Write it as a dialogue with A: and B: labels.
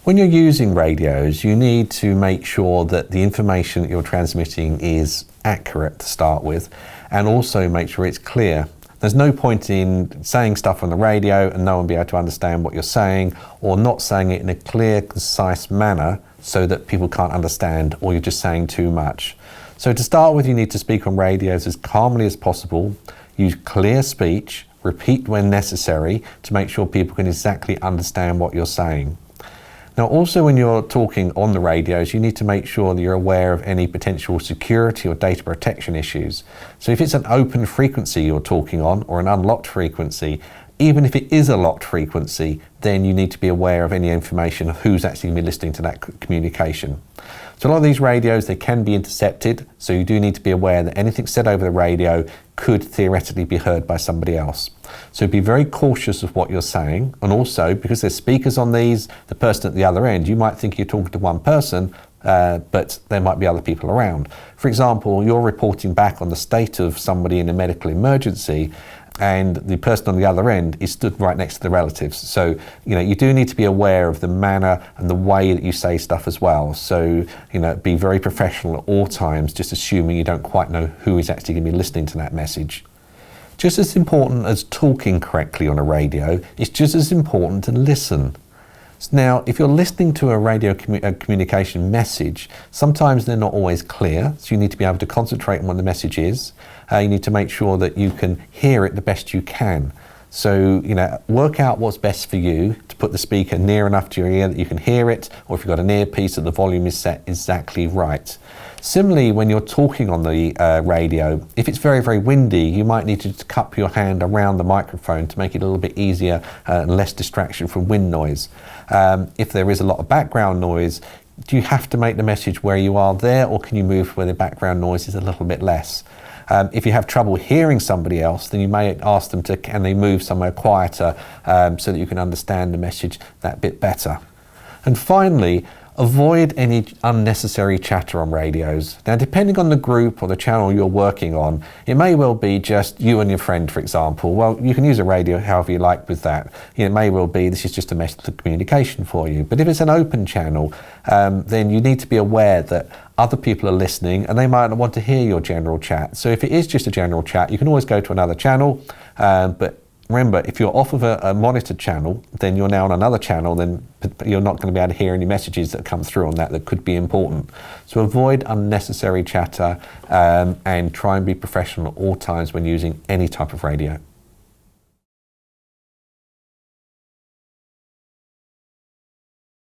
A: When you're using radios, you need to make sure that the information that you're transmitting is accurate to start with, and also make sure it's clear. There's no point in saying stuff on the radio and no one be able to understand what you're saying, or not saying it in a clear, concise manner so that people can't understand, or you're just saying too much. So to start with, you need to speak on radios as calmly as possible, use clear speech, repeat when necessary to make sure people can exactly understand what you're saying. Now, also when you're talking on the radios, you need to make sure that you're aware of any potential security or data protection issues. So if it's an open frequency you're talking on, or an unlocked frequency, even if it is a locked frequency, then you need to be aware of any information of who's actually going to be listening to that communication. So a lot of these radios, they can be intercepted, so you do need to be aware that anything said over the radio could theoretically be heard by somebody else. So be very cautious of what you're saying, and also because there's speakers on these, the person at the other end, you might think you're talking to one person, but there might be other people around. For example, you're reporting back on the state of somebody in a medical emergency, and the person on the other end is stood right next to the relatives. So, you do need to be aware of the manner and the way that you say stuff as well. So, be very professional at all times, just assuming you don't quite know who is actually going to be listening to that message. Just as important as talking correctly on a radio, it's just as important to listen. Now, if you're listening to a radio communication message, sometimes they're not always clear, so you need to be able to concentrate on what the message is. You need to make sure that you can hear it the best you can. So, work out what's best for you to put the speaker near enough to your ear that you can hear it, or if you've got an earpiece that the volume is set exactly right. Similarly, when you're talking on the radio, if it's very, very windy, you might need to cup your hand around the microphone to make it a little bit easier and less distraction from wind noise. If there is a lot of background noise, do you have to make the message where you are there, or can you move where the background noise is a little bit less? If you have trouble hearing somebody else, then you may ask them can they move somewhere quieter so that you can understand the message that bit better. And finally, avoid any unnecessary chatter on radios. Now, depending on the group or the channel you're working on, it may well be just you and your friend, for example. Well, you can use a radio however you like with that. It may well be this is just a method of communication for you. But if it's an open channel, then you need to be aware that other people are listening and they might not want to hear your general chat. So if it is just a general chat, you can always go to another channel, but remember, if you're off of a monitored channel, then you're now on another channel, then you're not going to be able to hear any messages that come through on that could be important. So avoid unnecessary chatter and try and be professional at all times when using any type of radio.